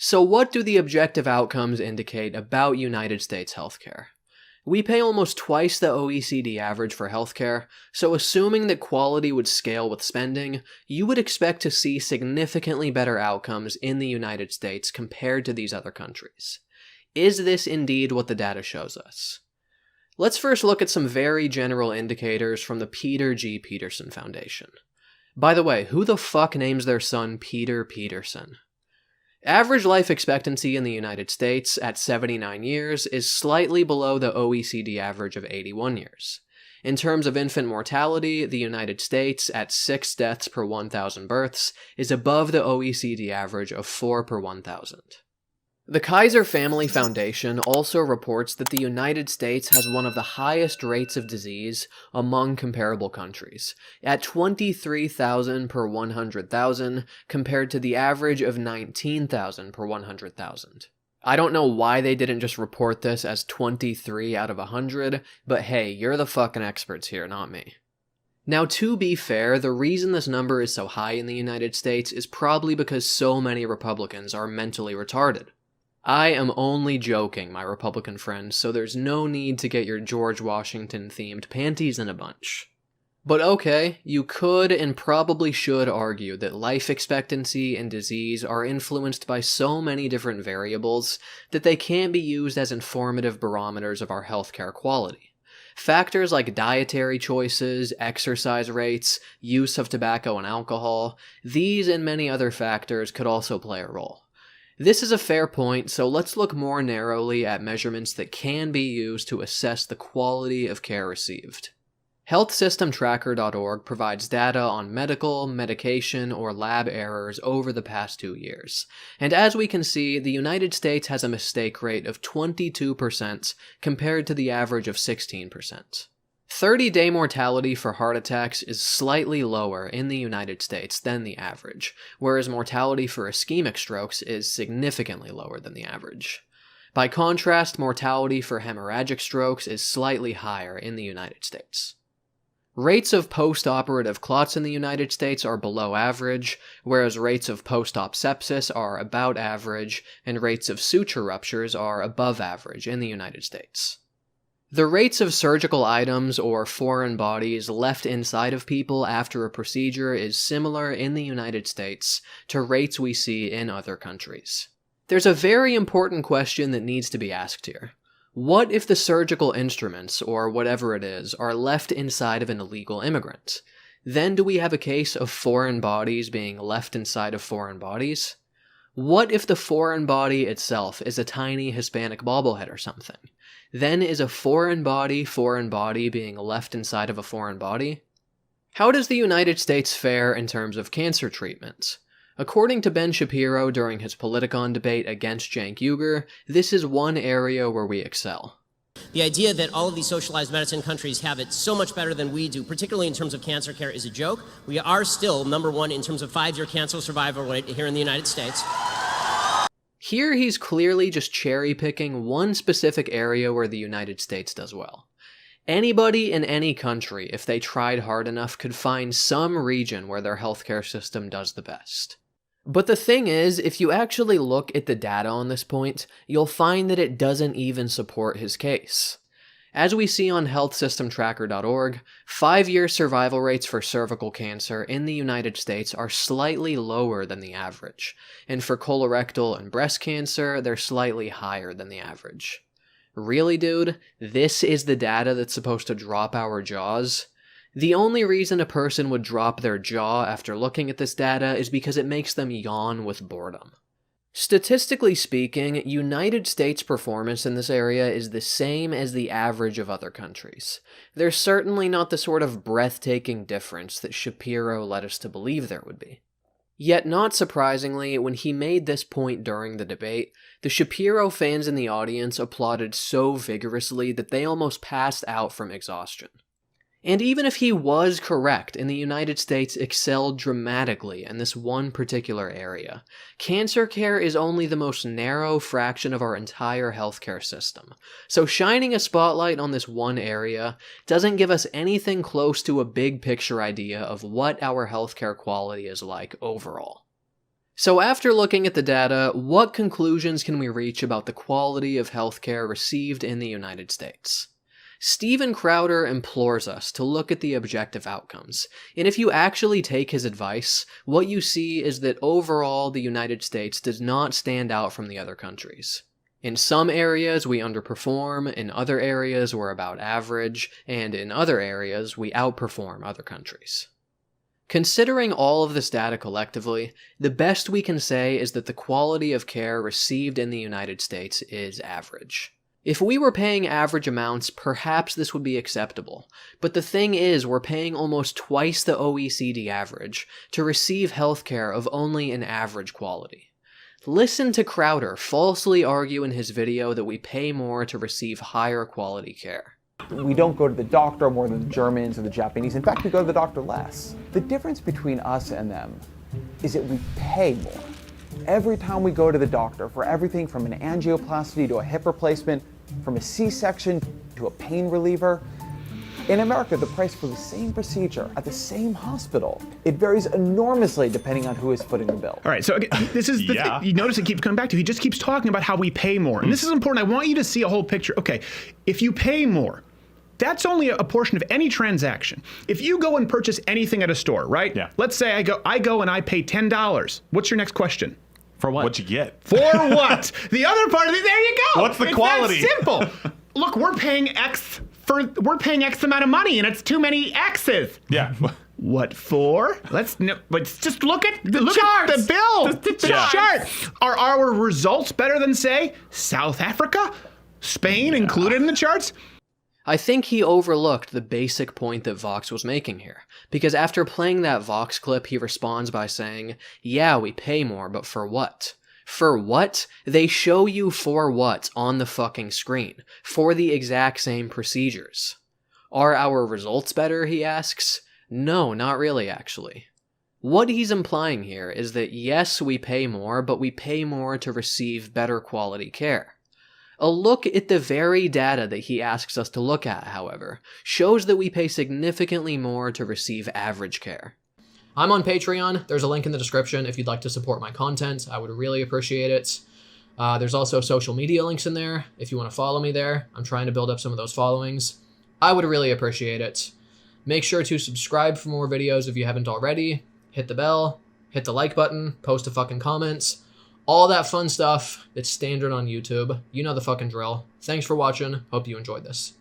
So what do the objective outcomes indicate about United States healthcare? We pay almost twice the OECD average for healthcare, so assuming that quality would scale with spending, you would expect to see significantly better outcomes in the United States compared to these other countries. Is this indeed what the data shows us? Let's first look at some very general indicators from the Peter G. Peterson Foundation. By the way, who the fuck names their son Peter Peterson? Average life expectancy in the United States at 79 years is slightly below the OECD average of 81 years. In terms of infant mortality, the United States, at 6 deaths per 1,000 births, is above the OECD average of 4 per 1,000. The Kaiser Family Foundation also reports that the United States has one of the highest rates of disease among comparable countries, at 23,000 per 100,000 compared to the average of 19,000 per 100,000. I don't know why they didn't just report this as 23 out of 100, but hey, you're the fucking experts here, not me. Now, to be fair, the reason this number is so high in the United States is probably because so many Republicans are mentally retarded. I am only joking, my Republican friends, so there's no need to get your George Washington-themed panties in a bunch. But okay, you could and probably should argue that life expectancy and disease are influenced by so many different variables that they can't be used as informative barometers of our healthcare quality. Factors like dietary choices, exercise rates, use of tobacco and alcohol, these and many other factors could also play a role. This is a fair point, so let's look more narrowly at measurements that can be used to assess the quality of care received. HealthSystemTracker.org provides data on medical, medication, or lab errors over the past 2 years. And as we can see, the United States has a mistake rate of 22% compared to the average of 16%. 30-day mortality for heart attacks is slightly lower in the United States than the average, whereas mortality for ischemic strokes is significantly lower than the average. By contrast, mortality for hemorrhagic strokes is slightly higher in the United States. Rates of post-operative clots in the United States are below average, whereas rates of post-op sepsis are about average, and rates of suture ruptures are above average in the United States. The rates of surgical items or foreign bodies left inside of people after a procedure is similar in the United States to rates we see in other countries. There's a very important question that needs to be asked here. What if the surgical instruments, or whatever it is, are left inside of an illegal immigrant? Then do we have a case of foreign bodies being left inside of foreign bodies? What if the foreign body itself is a tiny Hispanic bobblehead or something? Then is a foreign body being left inside of a foreign body? How does the United States fare in terms of cancer treatment? According to Ben Shapiro during his Politicon debate against Cenk Uygur, this is one area where we excel. The idea that all of these socialized medicine countries have it so much better than we do, particularly in terms of cancer care, is a joke. We are still number one in terms of 5-year cancer survival rate here in the United States. Here he's clearly just cherry-picking one specific area where the United States does well. Anybody in any country, if they tried hard enough, could find some region where their healthcare system does the best. But the thing is, if you actually look at the data on this point, you'll find that it doesn't even support his case. As we see on HealthSystemTracker.org, 5-year survival rates for cervical cancer in the United States are slightly lower than the average, and for colorectal and breast cancer, they're slightly higher than the average. Really, dude? This is the data that's supposed to drop our jaws? The only reason a person would drop their jaw after looking at this data is because it makes them yawn with boredom. Statistically speaking, United States performance in this area is the same as the average of other countries. There's certainly not the sort of breathtaking difference that Shapiro led us to believe there would be. Yet, not surprisingly, when he made this point during the debate, the Shapiro fans in the audience applauded so vigorously that they almost passed out from exhaustion. And even if he was correct and the United States excelled dramatically in this one particular area, cancer care is only the most narrow fraction of our entire healthcare system. So shining a spotlight on this one area doesn't give us anything close to a big picture idea of what our healthcare quality is like overall. So after looking at the data, what conclusions can we reach about the quality of healthcare received in the United States? Steven Crowder implores us to look at the objective outcomes, and if you actually take his advice, what you see is that overall the United States does not stand out from the other countries. In some areas we underperform, in other areas we're about average, and in other areas we outperform other countries. Considering all of this data collectively, the best we can say is that the quality of care received in the United States is average. If we were paying average amounts, perhaps this would be acceptable, but the thing is we're paying almost twice the OECD average to receive healthcare of only an average quality. Listen to Crowder falsely argue in his video that we pay more to receive higher quality care. We don't go to the doctor more than the Germans or the Japanese. In fact, we go to the doctor less. The difference between us and them is that we pay more. Every time we go to the doctor for everything from an angioplasty to a hip replacement, from a C-section to a pain reliever, in America, the price for the same procedure at the same hospital, it varies enormously depending on who is footing the bill. All right, so again, this is the thing. You notice it keeps coming back to. He just keeps talking about how we pay more. And this is important. I want you to see a whole picture. Okay, if you pay more, that's only a portion of any transaction. If you go and purchase anything at a store, right? Yeah. Let's say I go and I pay $10. What's your next question? For what? What you get? For what? The other part of it, there you go. What's the quality? It's that simple. Look, we're paying X amount of money, and it's too many X's. Yeah. What for? Let's just look at the bill. The chart. Are our results better than, say, South Africa, Spain included in the charts? I think he overlooked the basic point that Vox was making here, because after playing that Vox clip, he responds by saying, yeah, we pay more, but for what? For what? They show you for what on the fucking screen, for the exact same procedures. Are our results better, he asks? No, not really, actually. What he's implying here is that yes, we pay more, but we pay more to receive better quality care. A look at the very data that he asks us to look at, however, shows that we pay significantly more to receive average care. I'm on Patreon. There's a link in the description if you'd like to support my content. I would really appreciate it. There's also social media links in there if you want to follow me there. I'm trying to build up some of those followings. I would really appreciate it. Make sure to subscribe for more videos if you haven't already. Hit the bell, hit the like button, post a fucking comments. All that fun stuff that's standard on YouTube. You know the fucking drill. Thanks for watching. Hope you enjoyed this.